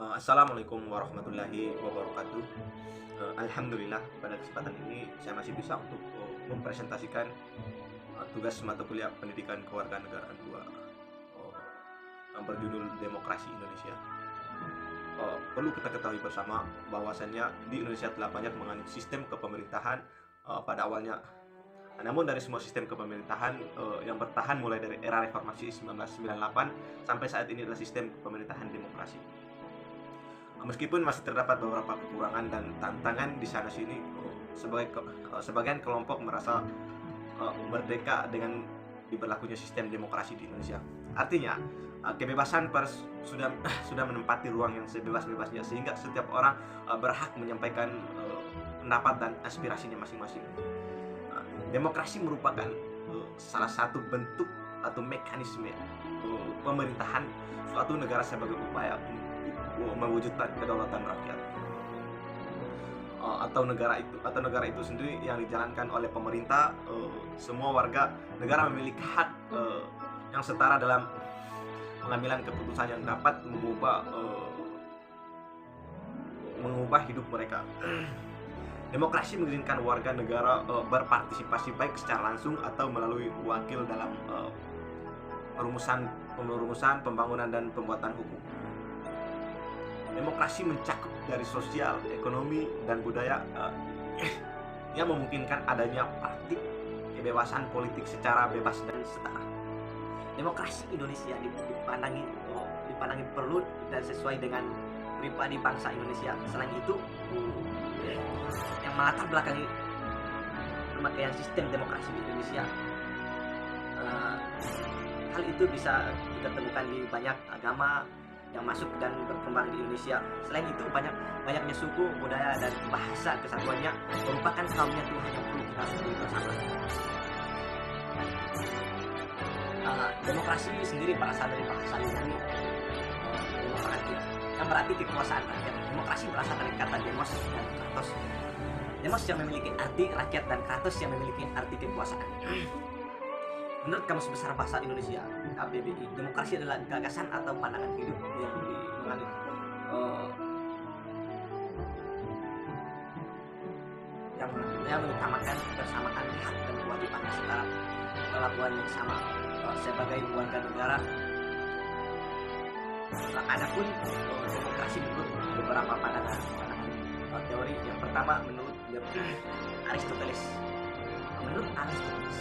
Assalamualaikum warahmatullahi wabarakatuh. Alhamdulillah pada kesempatan ini saya masih bisa untuk mempresentasikan tugas mata kuliah Pendidikan Kewarganegaraan 2 yang berjudul Demokrasi Indonesia. Perlu kita ketahui bersama bahwasannya di Indonesia telah banyak menganut sistem kepemerintahan pada awalnya. Namun dari semua sistem kepemerintahan yang bertahan mulai dari era reformasi 1998 sampai saat ini adalah sistem kepemerintahan demokrasi. Meskipun masih terdapat beberapa kekurangan dan tantangan di sana sini, sebagian kelompok merasa merdeka dengan diberlakunya sistem demokrasi di Indonesia. Artinya, kebebasan pers sudah sudah menempati ruang yang sebebas-bebasnya sehingga setiap orang berhak menyampaikan pendapat dan aspirasinya masing-masing. Demokrasi merupakan salah satu bentuk atau mekanisme pemerintahan suatu negara sebagai upaya untuk mewujudkan kedaulatan rakyat, atau negara itu sendiri yang dijalankan oleh pemerintah. Semua warga negara memiliki hak yang setara dalam pengambilan keputusan yang dapat mengubah hidup mereka. Demokrasi mengizinkan warga negara berpartisipasi baik secara langsung atau melalui wakil dalam perumusan pembangunan dan pembuatan hukum. Demokrasi mencakup dari sosial, ekonomi, dan budaya yang memungkinkan adanya praktik kebebasan politik secara bebas dan setara. Demokrasi Indonesia dipandangi perlu dan sesuai dengan pribadi bangsa Indonesia. Selain itu, yang melatar belakangi pemakaian sistem demokrasi di Indonesia, hal itu bisa kita temukan di banyak agama yang masuk dan berkembang di Indonesia. Selain itu, banyaknya suku, budaya, dan bahasa kesatuannya merupakan kaumnya Tuhan yang perlu kita syukuri bersama. Demokrasi sendiri berasal dari bahasa Yunani, demokratia, yang berarti kekuasaan rakyat. Demokrasi berasal dari kata demos dan kratos. Demos yang memiliki arti rakyat dan kratos yang memiliki arti kekuasaan. Menurut Kamus Besar Bahasa Indonesia (KBBI), demokrasi adalah gagasan atau pandangan hidup yang menganut yang mengutamakan kebersamaan hak dan kewajiban setara perlakuan yang sama sebagai warga negara. Adapun demokrasi menurut beberapa pandangan teori. Yang pertama menurut Aristoteles. Menurut Aristoteles,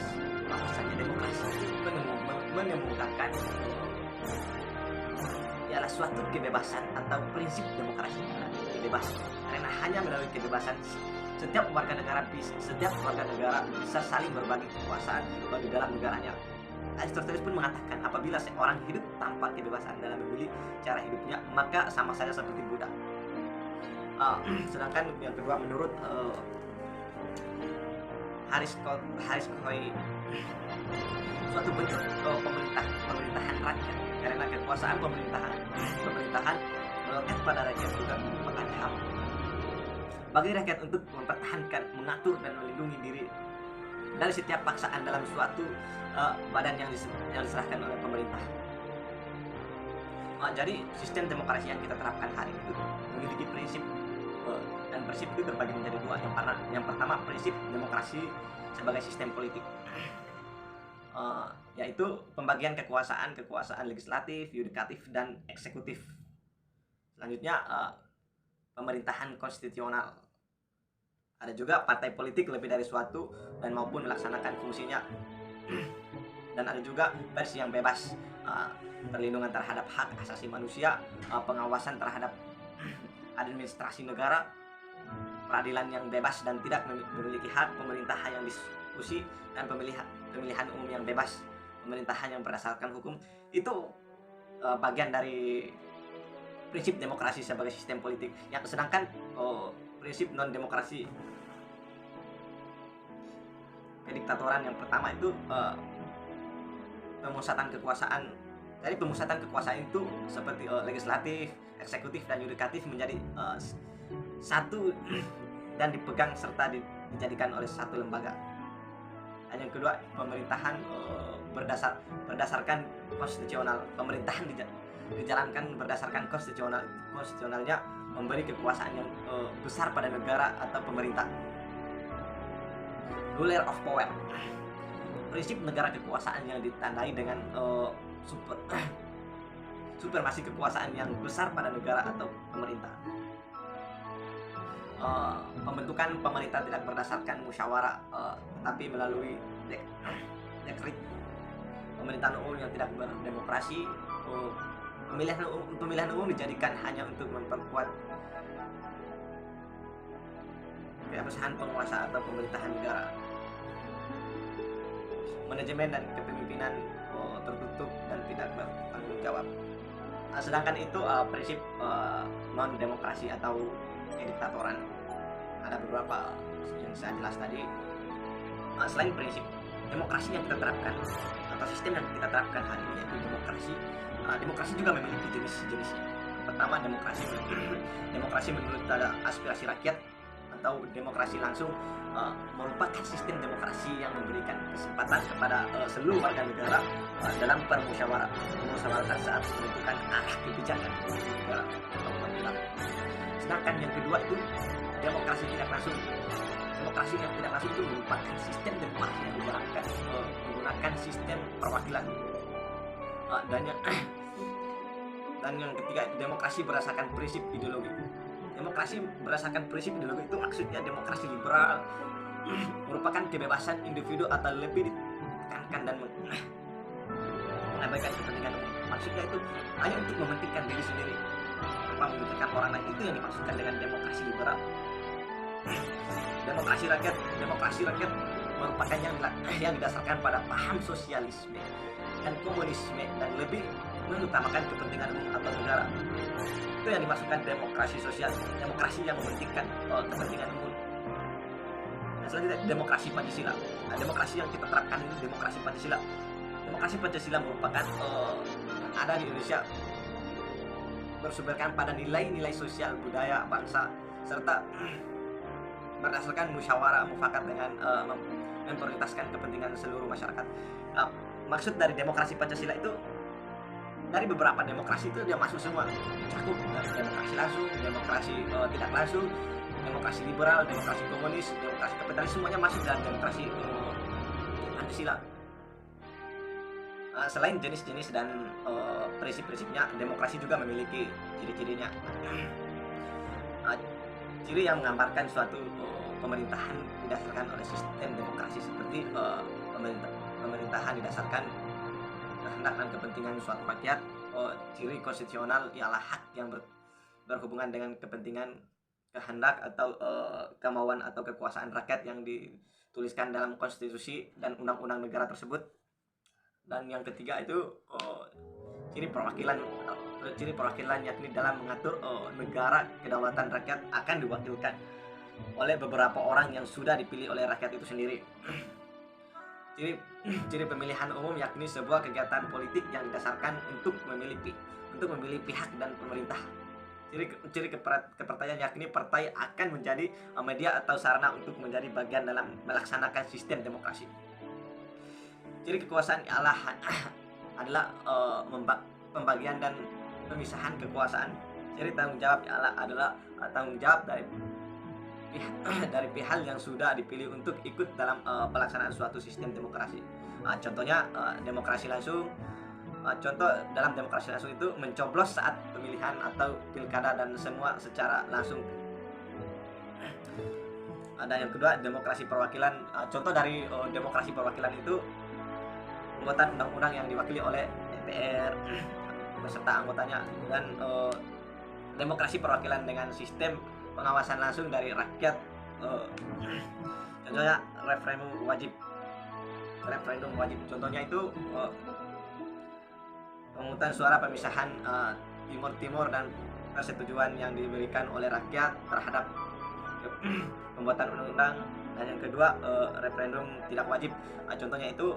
bahwasanya demokrasi mengemukakan ialah suatu kebebasan atau prinsip demokrasi kebebasan, karena hanya melalui kebebasan setiap warga negara bisa saling berbagi kekuasaan di dalam negaranya. Aristoteles pun mengatakan apabila seorang hidup tanpa kebebasan dalam memilih cara hidupnya, maka sama saja seperti budak. Sedangkan yang kedua menurut Harris Coy, suatu bentuk pemerintahan rakyat, karena kekuasaan pemerintahan melekat pada rakyat juga merupakan hak bagi rakyat untuk mempertahankan, mengatur, dan melindungi diri dari setiap paksaan dalam suatu badan yang diserahkan oleh pemerintah. Jadi sistem demokrasi yang kita terapkan hari itu memiliki prinsip, dan prinsip itu terbagi menjadi dua. Yang pertama prinsip demokrasi sebagai sistem politik, yaitu pembagian kekuasaan legislatif, yudikatif, dan eksekutif. Selanjutnya pemerintahan konstitusional. Ada juga partai politik lebih dari suatu dan maupun melaksanakan fungsinya. Dan ada juga versi yang bebas, perlindungan terhadap hak asasi manusia, pengawasan terhadap administrasi negara, peradilan yang bebas dan tidak memiliki hak, pemerintahan yang diskusi, dan pemilihan umum yang bebas, pemerintahan yang berdasarkan hukum. Itu bagian dari prinsip demokrasi sebagai sistem politik. Yang sedangkan prinsip non demokrasi kediktatoran yang pertama itu pemusatan kekuasaan. Jadi pemusatan kekuasaan itu seperti legislatif, eksekutif, dan yudikatif menjadi satu dan dipegang serta dijadikan oleh satu lembaga. Dan yang kedua pemerintahan berdasarkan konstitusional. Pemerintahan dijalankan berdasarkan konstitusionalnya memberi kekuasaan yang besar pada negara atau pemerintah. Ruler of power, prinsip negara kekuasaan yang ditandai dengan supremasi kekuasaan yang besar pada negara atau pemerintah. Pembentukan pemerintah tidak berdasarkan musyawarah, tetapi melalui dekret. Pemerintahan umum yang tidak berdemokrasi, pemilihan umum dijadikan hanya untuk memperkuat keabsahan penguasa atau pemerintahan negara. Manajemen dan kepemimpinan tertutup dan tidak bertanggung jawab. Sedangkan itu prinsip non demokrasi atau kediktatoran. Ada beberapa yang saya jelas tadi. Selain prinsip demokrasi yang kita terapkan atau sistem yang kita terapkan hari ini, yaitu demokrasi. Demokrasi juga memiliki jenis-jenisnya. Pertama, demokrasi menurut aspirasi rakyat atau demokrasi langsung, merupakan sistem demokrasi yang memberikan kesempatan kepada seluruh warga negara dalam permusyawaratan saat menentukan arah kebijakan negara atau pemerintahan. Sedangkan yang kedua itu demokrasi tidak langsung. Demokrasi yang tidak langsung itu merupakan sistem demokrasi yang dijalankan menggunakan sistem perwakilan. Dan yang ketiga, demokrasi berdasarkan prinsip ideologi. Demokrasi berdasarkan prinsip ideologi itu maksudnya demokrasi liberal, merupakan kebebasan individu atau lebih ditekankan dan mengabaikan kepentingan umum. Maksudnya itu hanya untuk mementingkan diri sendiri tanpa memikirkan orang lain. Itu yang dimaksudkan dengan demokrasi liberal. Demokrasi rakyat merupakan yang didasarkan pada paham sosialisme dan komunisme dan lebih mengutamakan kepentingan umum atau negara. Itu yang dimaksudkan demokrasi sosial, demokrasi yang mementingkan kepentingan umum. Nah, selanjutnya demokrasi Pancasila. Nah, demokrasi yang kita terapkan ini demokrasi Pancasila. Demokrasi Pancasila merupakan yang ada di Indonesia, bersumberkan pada nilai-nilai sosial budaya bangsa serta berdasarkan musyawarah mufakat dengan memprioritaskan kepentingan seluruh masyarakat. Maksud dari demokrasi Pancasila itu, dari beberapa demokrasi itu dia masuk semua, cakup dari demokrasi langsung, demokrasi tidak langsung, demokrasi liberal, demokrasi komunis, demokrasi kapitalis, semuanya masuk dalam demokrasi Pancasila. Selain jenis-jenis dan prinsip-prinsipnya, demokrasi juga memiliki ciri-cirinya. Ciri yang menggambarkan suatu pemerintahan didasarkan oleh sistem demokrasi seperti pemerintahan didasarkan kehendak dan kepentingan suatu rakyat. Ciri konstitusional ialah hak yang berhubungan dengan kepentingan, kehendak atau kemauan atau kekuasaan rakyat yang dituliskan dalam konstitusi dan undang-undang negara tersebut. Dan yang ketiga itu ciri perwakilan yakni dalam mengatur negara kedaulatan rakyat akan diwakilkan oleh beberapa orang yang sudah dipilih oleh rakyat itu sendiri. Ciri pemilihan umum yakni sebuah kegiatan politik yang didasarkan untuk memilih pihak dan pemerintah. Ciri kepartaian yakni partai akan menjadi media atau sarana untuk menjadi bagian dalam melaksanakan sistem demokrasi. Ciri kekuasaan adalah pembagian dan pemisahan kekuasaan. Ciri tanggung jawab adalah tanggung jawab dari pihak yang sudah dipilih untuk ikut dalam pelaksanaan suatu sistem demokrasi. Contohnya demokrasi langsung. Contoh dalam demokrasi langsung itu mencoblos saat pemilihan atau pilkada dan semua secara langsung. Ada yang kedua, demokrasi perwakilan. Contoh dari demokrasi perwakilan itu pembuatan undang-undang yang diwakili oleh DPR beserta anggotanya, dan demokrasi perwakilan dengan sistem pengawasan langsung dari rakyat. Contohnya referendum wajib. Contohnya itu pemungutan suara pemisahan Timur dan persetujuan yang diberikan oleh rakyat terhadap pembuatan undang-undang. Dan yang kedua, referendum tidak wajib. Contohnya itu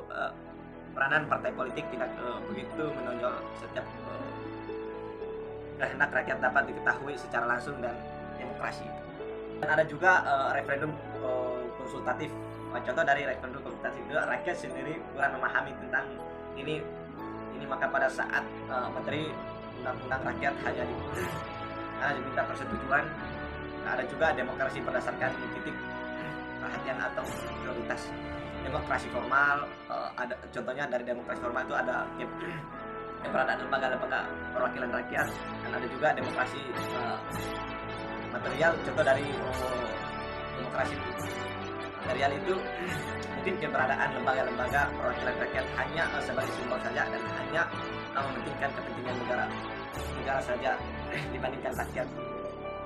peranan partai politik tidak begitu menonjol setiap kehendak rakyat dapat diketahui secara langsung dan demokrasi. Dan ada juga referendum konsultatif. Contoh dari referendum konsultatif itu rakyat sendiri kurang memahami tentang ini, maka pada saat menteri undang-undang rakyat hanya diminta persetujuan. Nah, ada juga demokrasi berdasarkan titik perhatian atau prioritas. Demokrasi formal, ada contohnya dari demokrasi formal itu ada keberadaan lembaga-lembaga perwakilan rakyat, dan ada juga demokrasi material. Contoh dari demokrasi material itu mungkin keberadaan lembaga-lembaga perwakilan rakyat hanya sebagai simbol saja dan hanya mementingkan kepentingan negara saja dibandingkan rakyat.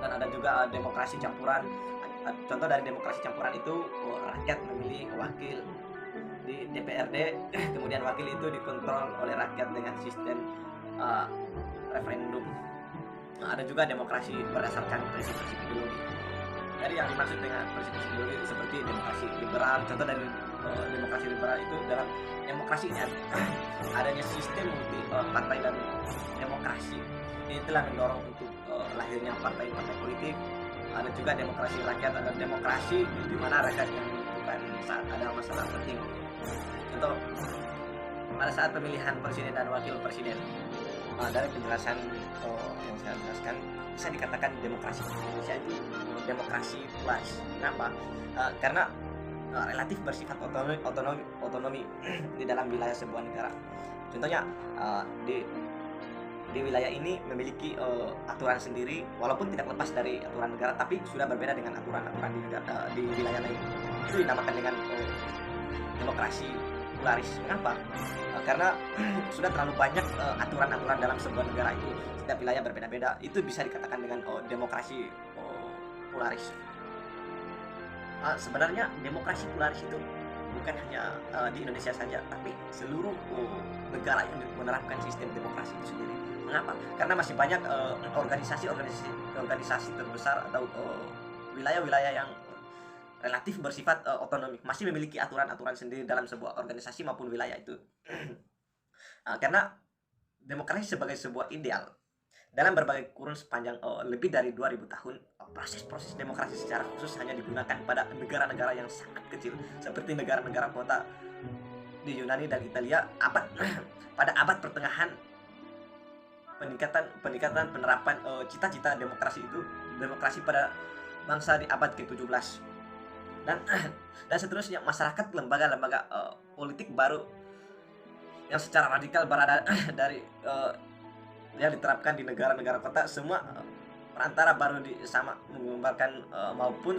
Dan ada juga demokrasi campuran. Contoh dari demokrasi campuran itu rakyat memilih wakil di DPRD, kemudian wakil itu dikontrol oleh rakyat dengan sistem referendum. Nah, ada juga demokrasi berdasarkan prinsip-prinsip ideologi. Jadi yang dimaksud dengan prinsip-prinsip ideologi seperti demokrasi liberal. Contoh dari demokrasi liberal itu, dalam demokrasi ini adanya sistem multi partai dan demokrasi. Ini telah mendorong untuk lahirnya partai-partai politik. Ada juga demokrasi rakyat, ada demokrasi di mana rakyat yang menentukan saat ada masalah penting. Contoh pada saat pemilihan presiden dan wakil presiden. Dari penjelasan yang saya jelaskan, bisa dikatakan demokrasi Indonesia itu demokrasi pluralis. Kenapa? Karena relatif bersifat otonomi di dalam wilayah sebuah negara. Contohnya di wilayah ini memiliki aturan sendiri, walaupun tidak lepas dari aturan negara, tapi sudah berbeda dengan aturan-aturan di wilayah lain. Itu dinamakan dengan demokrasi pluralis. Kenapa? Karena sudah terlalu banyak aturan-aturan dalam sebuah negara itu, setiap wilayah berbeda-beda. Itu bisa dikatakan dengan demokrasi pluralis. Sebenarnya demokrasi pluralis itu bukan hanya di Indonesia saja, tapi seluruh negara yang menerapkan sistem demokrasi itu sendiri. Mengapa? Karena masih banyak organisasi terbesar atau wilayah-wilayah yang relatif bersifat otonomi, masih memiliki aturan-aturan sendiri dalam sebuah organisasi maupun wilayah itu. Karena demokrasi sebagai sebuah ideal dalam berbagai kurun sepanjang lebih dari 2000 tahun, proses-proses demokrasi secara khusus hanya digunakan pada negara-negara yang sangat kecil seperti negara-negara kota di Yunani dan Italia pada abad pertengahan. Peningkatan penerapan cita-cita demokrasi pada bangsa di abad ke-17 dan seterusnya. Masyarakat, lembaga-lembaga politik baru yang secara radikal berada dari yang diterapkan di negara-negara kota. Semua perantara baru sama menggambarkan maupun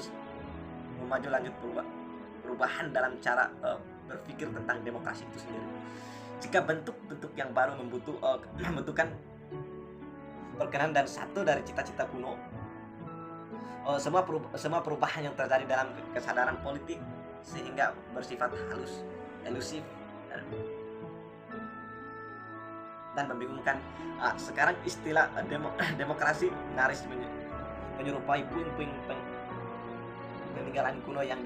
memaju lanjut perubahan dalam cara berpikir tentang demokrasi itu sendiri. Jika bentuk-bentuk yang baru membutuhkan perkenan dan satu dari cita-cita kuno, semua perubahan yang terjadi dalam kesadaran politik sehingga bersifat halus, elusif, dan membingungkan. Sekarang istilah demokrasi nyaris menyerupai puing-puing peninggalan kuno yang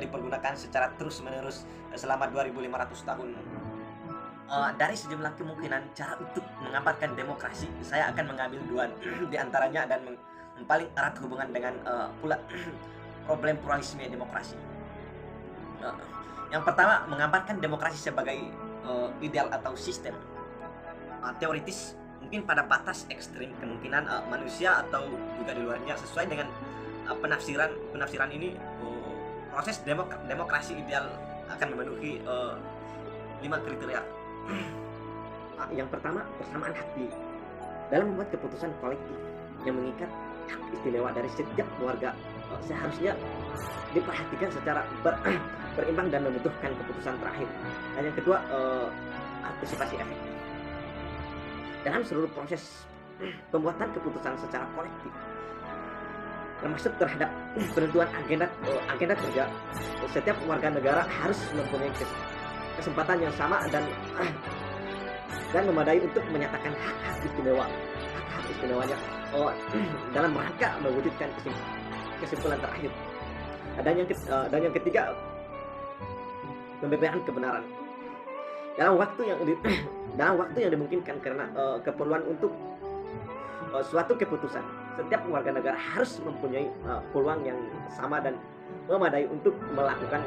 dipergunakan secara terus-menerus selama 2500 tahun. Dari sejumlah kemungkinan cara untuk menggambarkan demokrasi, saya akan mengambil dua di antaranya dan paling erat hubungan dengan problem pluralisme demokrasi. Yang pertama, menggambarkan demokrasi sebagai ideal atau sistem. Teoritis, mungkin pada batas ekstrim kemungkinan manusia atau juga di luarnya, sesuai dengan penafsiran ini, proses demokrasi ideal akan memenuhi 5 kriteria. Yang pertama, persamaan hak dalam membuat keputusan kolektif yang mengikat hak istimewa dari setiap warga seharusnya diperhatikan secara berimbang dan membutuhkan keputusan terakhir. Dan yang kedua, partisipasi efektif dalam seluruh proses pembuatan keputusan secara kolektif, termasuk terhadap penentuan agenda kerja. Setiap warga negara harus mempunyai kesempatan yang sama dan memadai untuk menyatakan hak-hak istimewanya dalam rangka mewujudkan kesimpulan terakhir. Dan yang ketiga, pembebasan kebenaran dalam waktu yang dimungkinkan karena keperluan untuk suatu keputusan. Setiap warga negara harus mempunyai peluang yang sama dan memadai untuk melakukan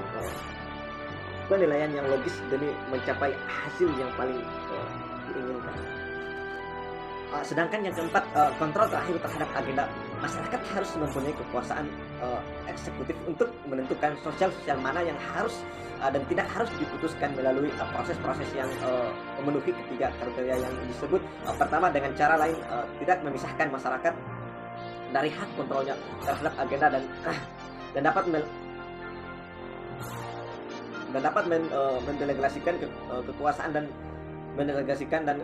penilaian yang logis demi mencapai hasil yang paling diinginkan. Sedangkan yang keempat, kontrol terakhir terhadap agenda. Masyarakat harus mempunyai kekuasaan eksekutif untuk menentukan sosial-sosial mana yang harus dan tidak harus diputuskan melalui proses-proses yang memenuhi ketiga kriteria yang disebut. Pertama, dengan cara lain, tidak memisahkan masyarakat dari hak kontrolnya terhadap agenda dan dapat mendelegasikan kekuasaan dan mendelegasikan dan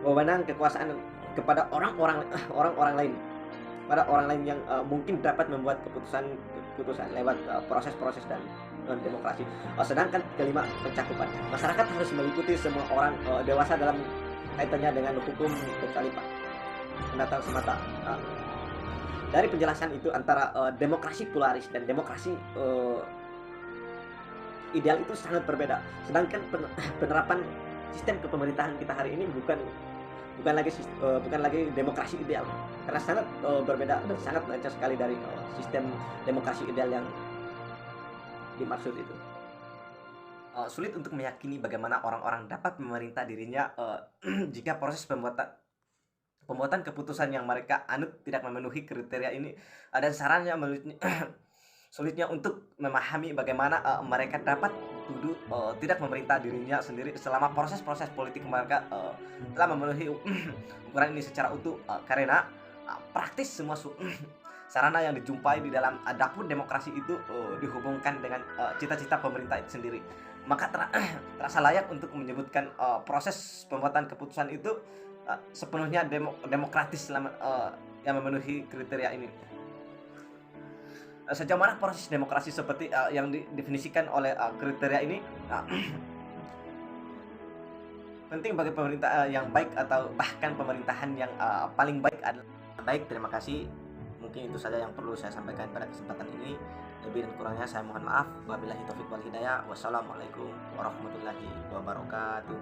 wewenang kekuasaan kepada orang-orang lain, pada orang lain yang mungkin dapat membuat keputusan lewat proses-proses dan demokrasi. Sedangkan kelima, pencakupan. Masyarakat harus meliputi semua orang dewasa dalam kaitannya dengan hukum kecuali pendatang semata. Dari penjelasan itu antara demokrasi pluralis dan demokrasi ideal itu sangat berbeda. Sedangkan penerapan sistem kepemerintahan kita hari ini bukan lagi demokrasi ideal, karena sangat berbeda dan sangat lancar sekali dari sistem demokrasi ideal yang dimaksud itu. Sulit untuk meyakini bagaimana orang-orang dapat memerintah dirinya jika proses pembuatan keputusan yang mereka anut tidak memenuhi kriteria ini. Dan sarannya sulitnya untuk memahami bagaimana mereka dapat duduk tidak memerintah dirinya sendiri selama proses-proses politik mereka telah memenuhi ukuran ini secara utuh, karena praktis semua sarana yang dijumpai di dalam dapur demokrasi itu dihubungkan dengan cita-cita pemerintah itu sendiri. Maka terasa layak untuk menyebutkan proses pembuatan keputusan itu sepenuhnya demokratis selama yang memenuhi kriteria ini. Sejauh mana proses demokrasi seperti yang didefinisikan oleh kriteria ini penting bagi pemerintah yang baik atau bahkan pemerintahan yang paling baik adalah baik. Terima kasih. Mungkin itu saja yang perlu saya sampaikan pada kesempatan ini. Lebih dan kurangnya saya mohon maaf. Wabillahi taufiq wal hidayah. Wassalamualaikum warahmatullahi wabarakatuh.